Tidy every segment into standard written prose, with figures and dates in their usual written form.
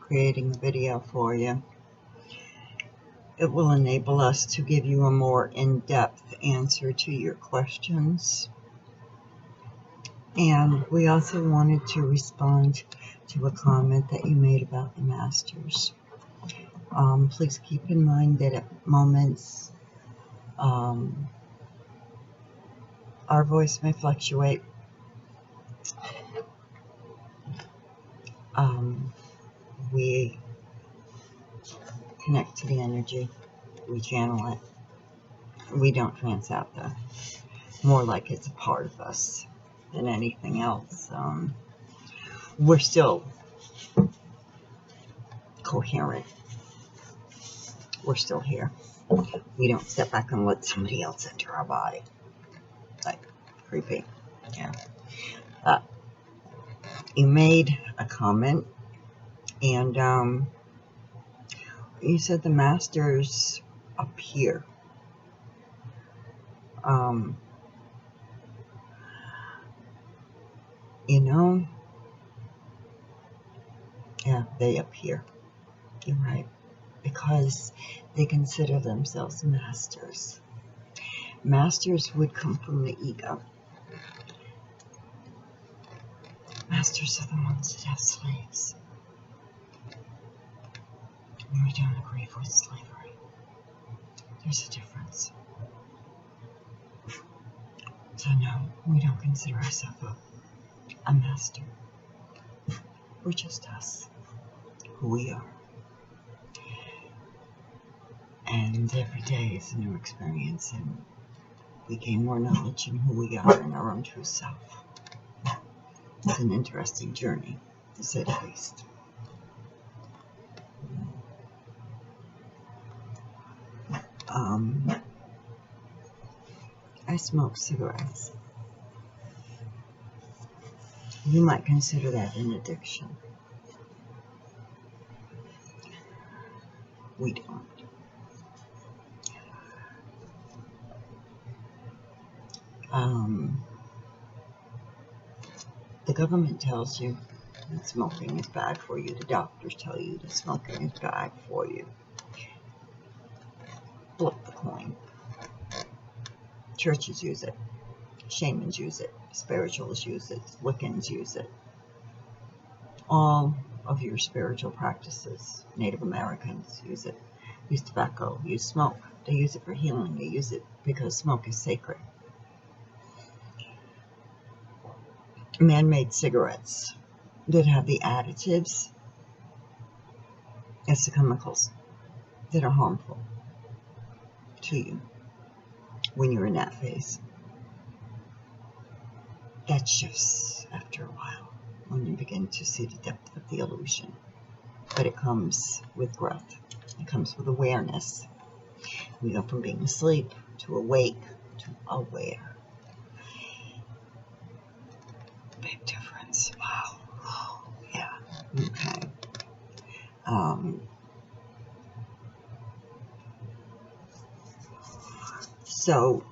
creating a video for you. It will enable us to give you a more in-depth answer to your questions. And we also wanted to respond to a comment that you made about the masters. Please keep in mind that at moments our voice may fluctuate. We connect to the energy, we channel it. We don't trance out though. More like it's a part of us than anything else. We're still coherent. We're still here. We don't step back and let somebody else enter our body. Like, creepy. Yeah. You made a comment, and you said the masters appear. You know, yeah, they appear. You're right. Because they consider themselves masters. Masters would come from the ego. Masters are the ones that have slaves. We don't agree with slavery. There's a difference. So no, we don't consider ourselves a master. We're just us, who we are. And every day is a new experience, and we gain more knowledge in who we are in our own true self. It's an interesting journey, to say the least. I smoke cigarettes. You might consider that an addiction. We don't. The government tells you that smoking is bad for you. The doctors tell you that smoking is bad for you. Flip the coin. Churches use it. Shamans use it. Spiritualists use it. Wiccans use it. All of your spiritual practices, Native Americans use it. Use tobacco. Use smoke. They use it for healing. They use it because smoke is sacred. Man-made cigarettes that have the additives, it's the chemicals that are harmful to you when you're in that phase. That shifts after a while when you begin to see the depth of the illusion. But it comes with growth. It comes with awareness. We go from being asleep to awake to aware. Big difference. Wow. Yeah. Okay. So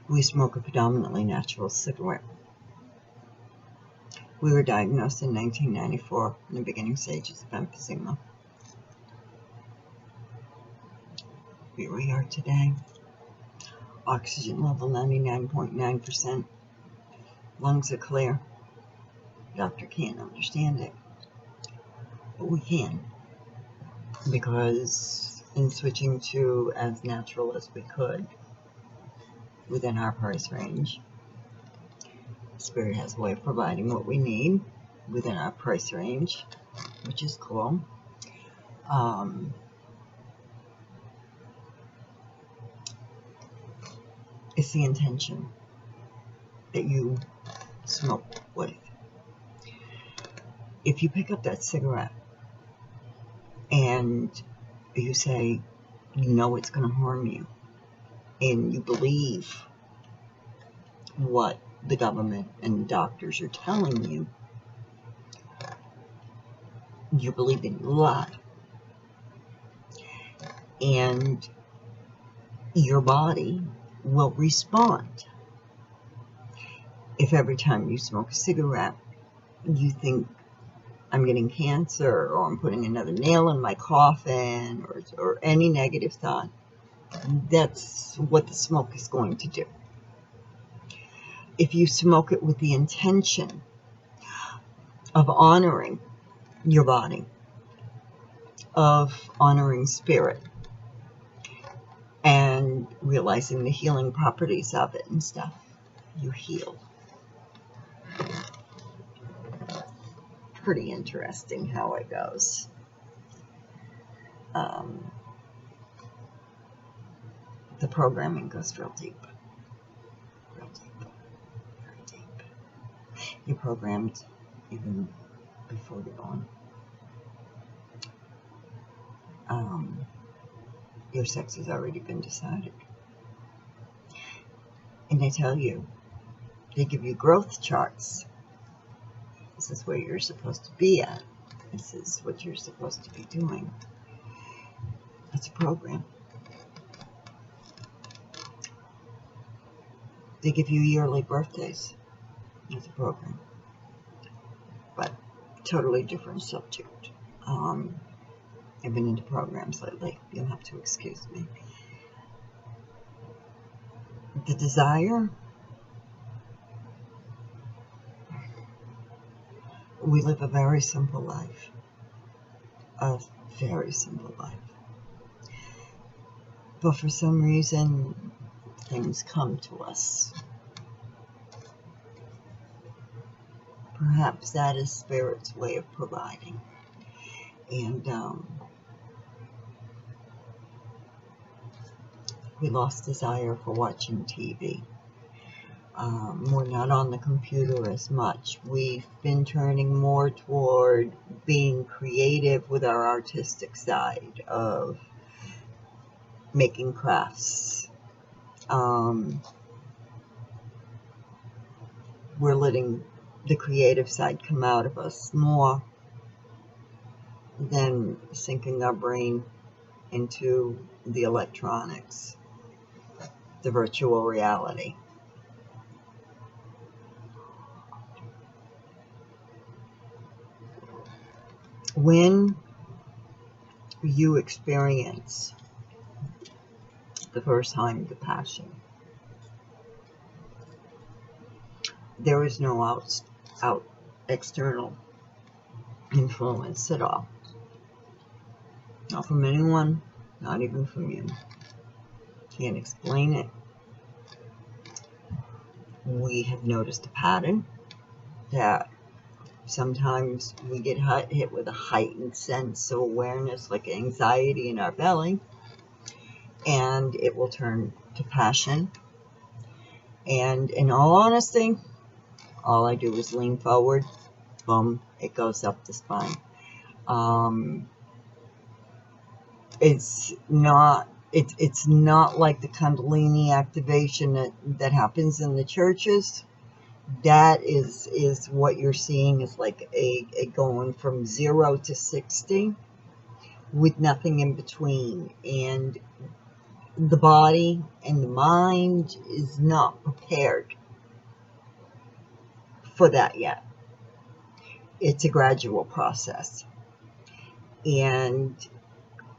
we smoke a predominantly natural cigarette. We were diagnosed in 1994 in the beginning stages of emphysema. Here we are today. Oxygen level 99.9%. Lungs are clear. Doctor can't understand it, but we can, because in switching to as natural as we could within our price range, Spirit has a way of providing what we need within our price range, which is cool. It's the intention that you smoke with. If you pick up that cigarette and you say, you know it's going to harm you, and you believe what the government and the doctors are telling you, you believe in a lie. And your body will respond. If every time you smoke a cigarette, you think, I'm getting cancer, or I'm putting another nail in my coffin, or any negative thought. That's what the smoke is going to do. If you smoke it with the intention of honoring your body, of honoring spirit, and realizing the healing properties of it and stuff, you heal. Pretty interesting how it goes. The programming goes real deep. Real deep. Very deep. You're programmed even before you're born. Your sex has already been decided. And they tell you, they give you growth charts. This is where you're supposed to be at. This is what you're supposed to be doing. That's a program. They give you yearly birthdays. That's a program. But totally different subject. I've been into programs lately. You'll have to excuse me. The desire. We live a very simple life. A very simple life. But for some reason, things come to us. Perhaps that is Spirit's way of providing. And we lost desire for watching TV. We're not on the computer as much. We've been turning more toward being creative with our artistic side of making crafts. We're letting the creative side come out of us more than sinking our brain into the electronics, the virtual reality. When you experience the first time the passion, there is no out external influence at all. Not from anyone, not even from you. Can't explain it. We have noticed a pattern that sometimes we get hit with a heightened sense of awareness, like anxiety in our belly, and it will turn to passion. And in all honesty, all I do is lean forward, boom, it goes up the spine. It's not like the kundalini activation that happens in the churches. That is what you're seeing is like a going from 0 to 60 with nothing in between. And the body and the mind is not prepared for that yet. It's a gradual process. And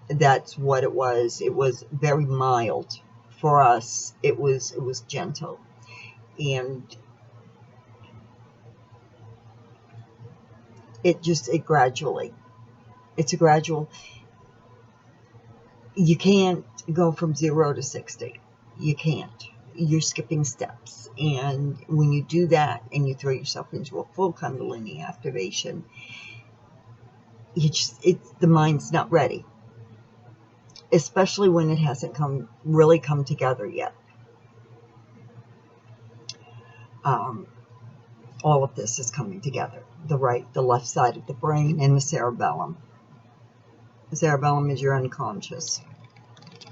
that's what it was. It was very mild for us. It was gentle. And it gradually. It's a gradual. You can't go from 0 to 60. You can't. You're skipping steps. And when you do that and you throw yourself into a full kundalini activation, the mind's not ready. Especially when it hasn't really come together yet. All of this is coming together. The left side of the brain, and the cerebellum. The cerebellum is your unconscious.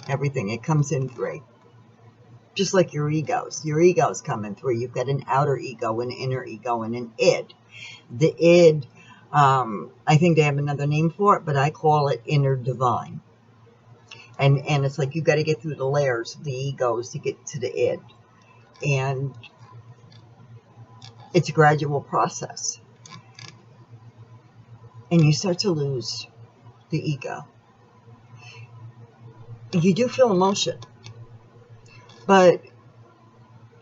Everything. It comes in 3. Just like your egos. Your egos come in 3. You've got an outer ego, an inner ego, and an id. The id, I think they have another name for it, but I call it inner divine. And it's like you've got to get through the layers of the egos to get to the id. And it's a gradual process. and you start to lose the ego. You do feel emotion, but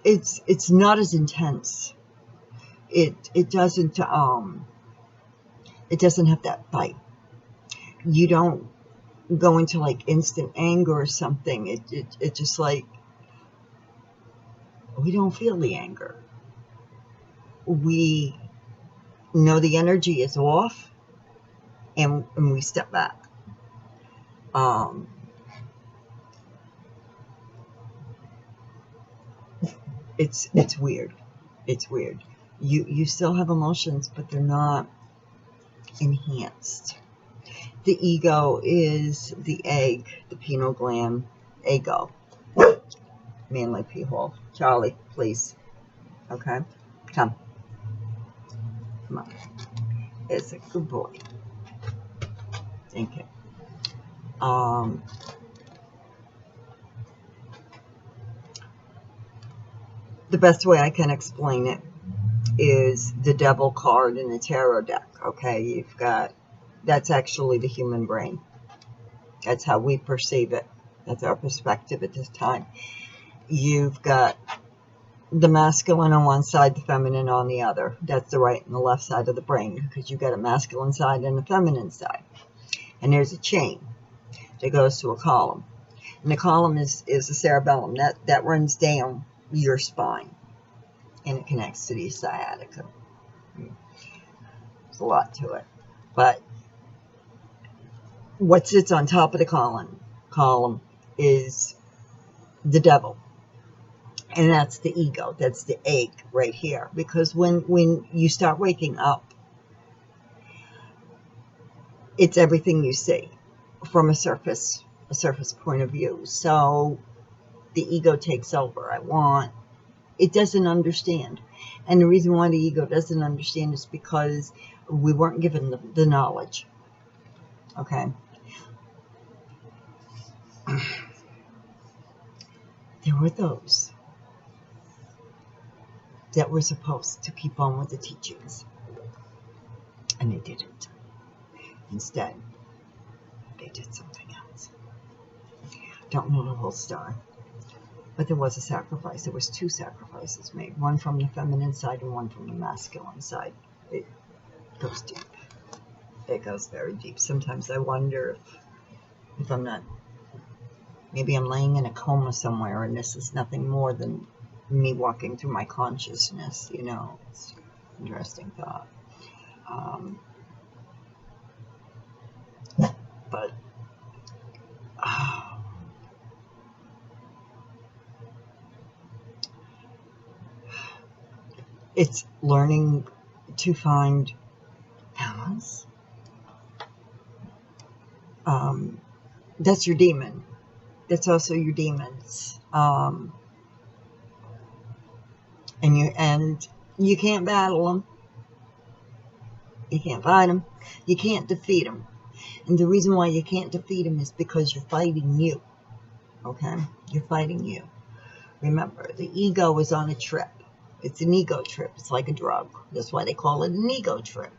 it's not as intense. It doesn't have that bite. You don't go into like instant anger or something. It just like, we don't feel the anger. We know the energy is off, and we step back. It's weird. It's weird. You still have emotions, but they're not enhanced. The ego is the egg, the pineal gland, ego. Manly pee hole. Charlie, please. Okay? Come on. It's a good boy. Thank you. The best way I can explain it is the devil card in the tarot deck. Okay, you've got, that's actually the human brain. That's how we perceive it. That's our perspective at this time. You've got the masculine on one side, the feminine on the other. That's the right and the left side of the brain, because you've got a masculine side and a feminine side. And there's a chain that goes to a column. And the column is the cerebellum. That runs down your spine, and it connects to the sciatica. There's a lot to it. But what sits on top of the column is the devil. And that's the ego. That's the egg right here. Because when you start waking up, it's everything you see from a surface point of view. So the ego takes over. It doesn't understand. And the reason why the ego doesn't understand is because we weren't given the knowledge. Okay? There were those that were supposed to keep on with the teachings, and they didn't. Instead, they did something else. Don't know the whole story, but there was a sacrifice. There was 2 sacrifices made, one from the feminine side and one from the masculine side. It goes deep. It goes very deep. Sometimes I wonder if I'm not, maybe I'm laying in a coma somewhere, and this is nothing more than me walking through my consciousness. You know, it's an interesting thought. But it's learning to find balance. That's your demon. That's also your demons. And you can't battle them. You can't fight them. You can't defeat them. And the reason why you can't defeat them is because you're fighting you. Okay? You're fighting you. Remember, the ego is on a trip. It's an ego trip. It's like a drug. That's why they call it an ego trip.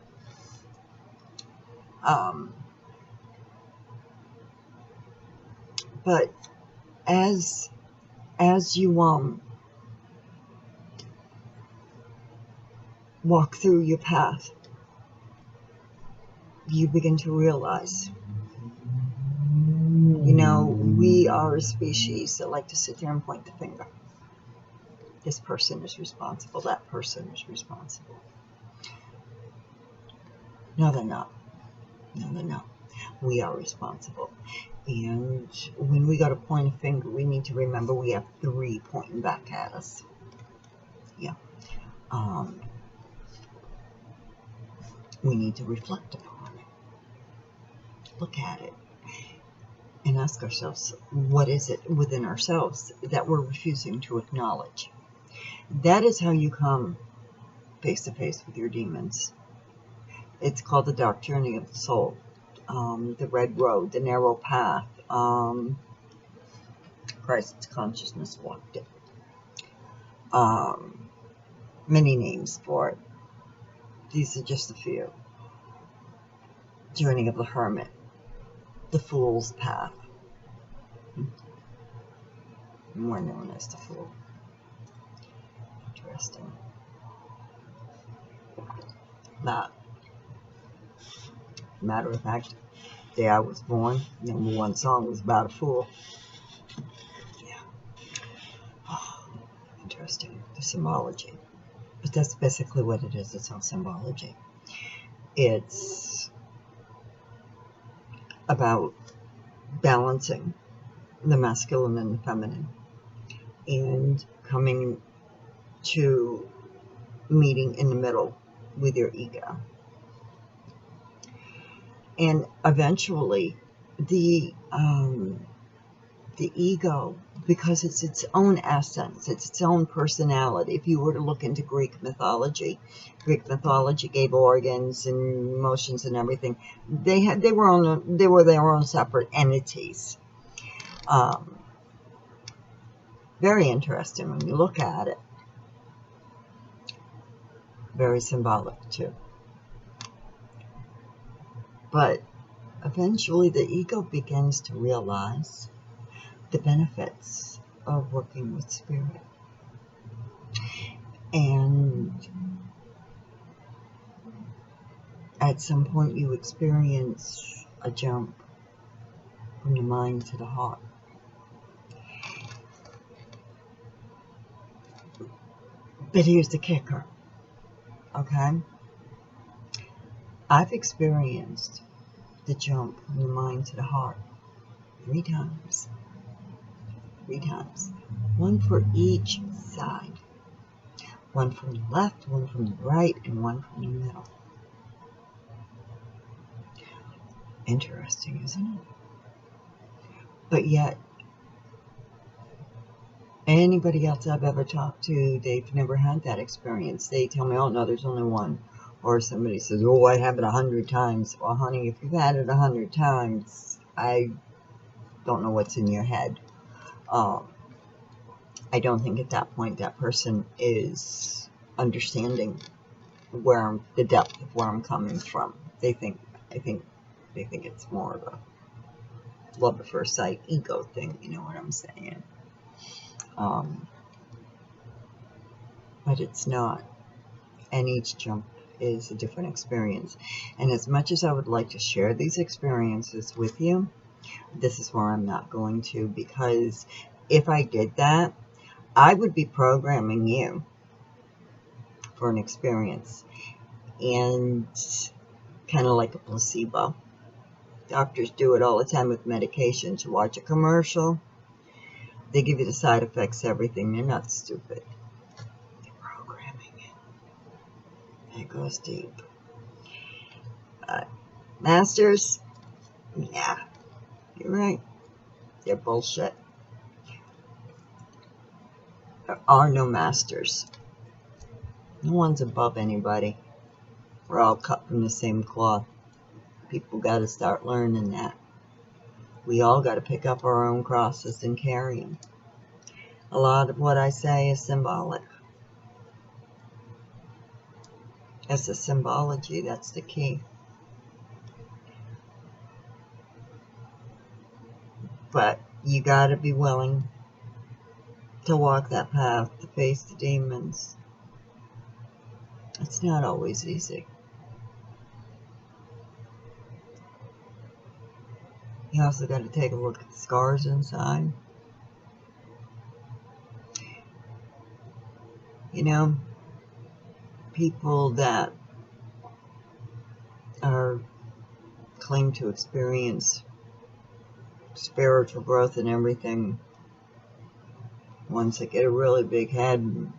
But as you walk through your path, you begin to realize, you know, we are a species that like to sit there and point the finger. This person is responsible. That person is responsible. No, they're not. No, they're not. We are responsible. And when we go to point a finger, we need to remember we have 3 pointing back at us. Yeah. We need to reflect upon it. Look at it. And ask ourselves, what is it within ourselves that we're refusing to acknowledge? That is how you come face to face with your demons. It's called the dark journey of the soul, the red road, the narrow path. Christ's consciousness walked it. Many names for it. These are just a few. journey of the hermit, the fool's path, more known as the fool. Interesting. That, matter of fact, the day I was born, number one song was about a fool. Yeah. Oh, interesting. The symbology. But that's basically what it is. It's all symbology. It's about balancing the masculine and the feminine and coming to meeting in the middle with your ego. And eventually the ego, because it's its own essence, it's its own personality. If you were to look into Greek mythology gave organs and emotions and everything. They were their own separate entities. Very interesting when you look at it. Very symbolic too. But eventually the ego begins to realize the benefits of working with spirit. And at some point you experience a jump from the mind to the heart. But here's the kicker, okay? I've experienced the jump from the mind to the heart 3 times. 3 times. One for each side. One from the left, one from the right, and one from the middle. Interesting, isn't it? But yet, anybody else I've ever talked to, they've never had that experience. They tell me, oh no, there's only one. Or somebody says, oh, I have it 100 times. Well, honey, if you've had it 100 times, I don't know what's in your head. I don't think at that point that person is understanding the depth of where I'm coming from. I think it's more of a love at first sight ego thing, you know what I'm saying? But it's not. And each jump is a different experience. And as much as I would like to share these experiences with you, this is where I'm not going to, because if I did that, I would be programming you for an experience. And kind of like a placebo. Doctors do it all the time with medications. You watch a commercial, they give you the side effects, everything. They're not stupid. They're programming it. It goes deep. Masters, yeah, you're right. They're bullshit. There are no masters. No one's above anybody. We're all cut from the same cloth. People got to start learning that. We all got to pick up our own crosses and carry them. A lot of what I say is symbolic. It's the symbology that's the key. But you got to be willing to walk that path, to face the demons. It's not always easy. You also got to take a look at the scars inside. You know, people that claim to experience spiritual growth and everything, ones that get a really big head,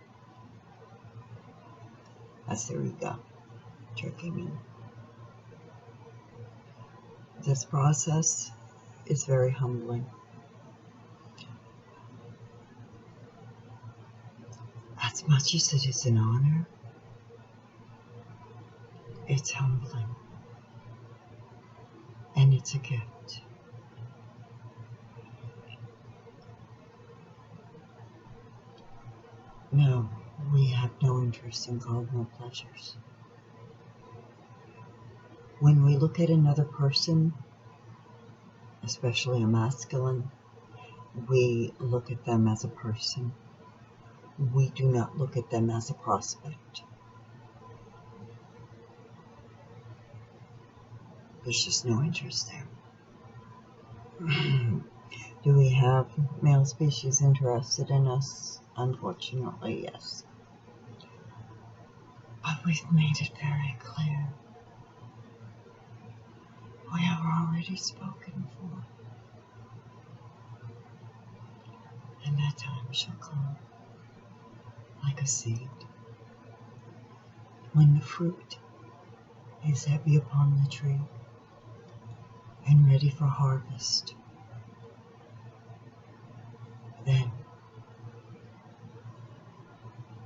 that's their ego tricking in. This process is very humbling. As much as it is an honor, it's humbling. And it's a gift. No, we have no interest in cardinal pleasures. When we look at another person, especially a masculine, we look at them as a person. We do not look at them as a prospect. There's just no interest there. Do we have male species interested in us? Unfortunately, yes. But we've made it very clear. We are already spoken for. And that time shall come, like a seed, when the fruit is heavy upon the tree and ready for harvest. Then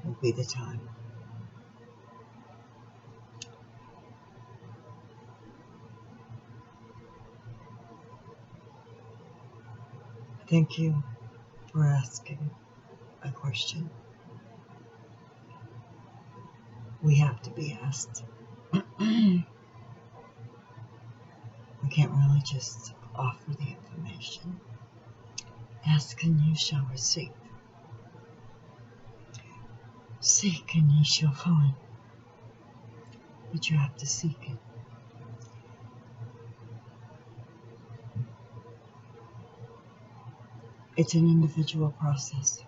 will be the time. Thank you for asking a question. We have to be asked. We can't really just offer the information. Ask and you shall receive. Seek and ye shall find. But you have to seek it. It's an individual process.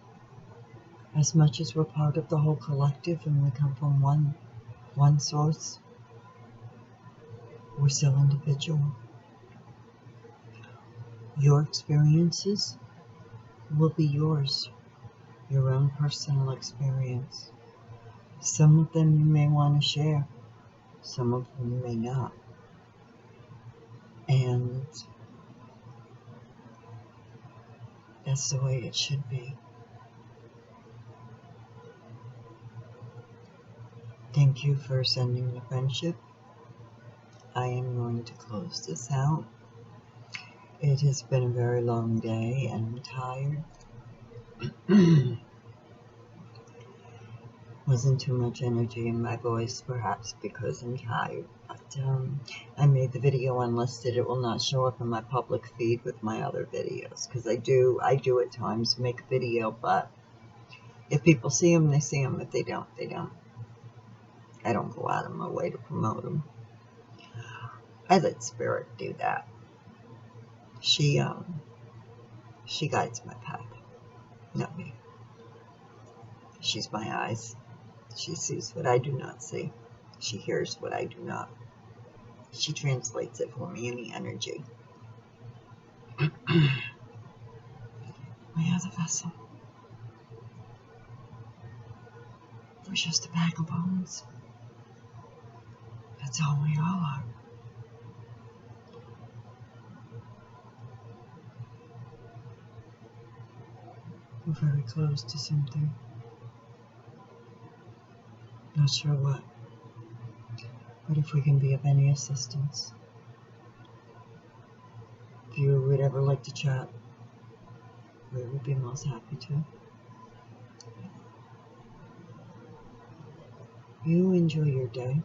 As much as we're part of the whole collective and we come from one source, we're still individual. Your experiences will be yours, your own personal experience. Some of them you may want to share, some of them you may not. And that's the way it should be. Thank you for sending the friendship. I am going to close this out. It has been a very long day and I'm tired. Wasn't too much energy in my voice, perhaps because I'm tired. But I made the video unlisted. It will not show up in my public feed with my other videos, because I do at times make a video, but if people see them, they see them. If they don't, they don't. I don't go out of my way to promote them. I let Spirit do that. She guides my path, not me. She's my eyes. She sees what I do not see. She hears what I do not. She translates it for me in the energy. We are the vessel. We're just a bag of bones. That's all we all are. We're very close to something. Not sure what. But if we can be of any assistance, if you would ever like to chat, we would be most happy to. You enjoy your day,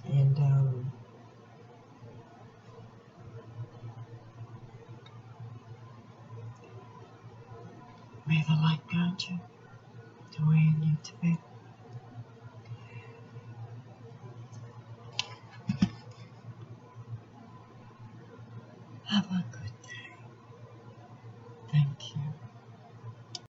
and may the light guide you to where you need to be. Have a good day. Thank you.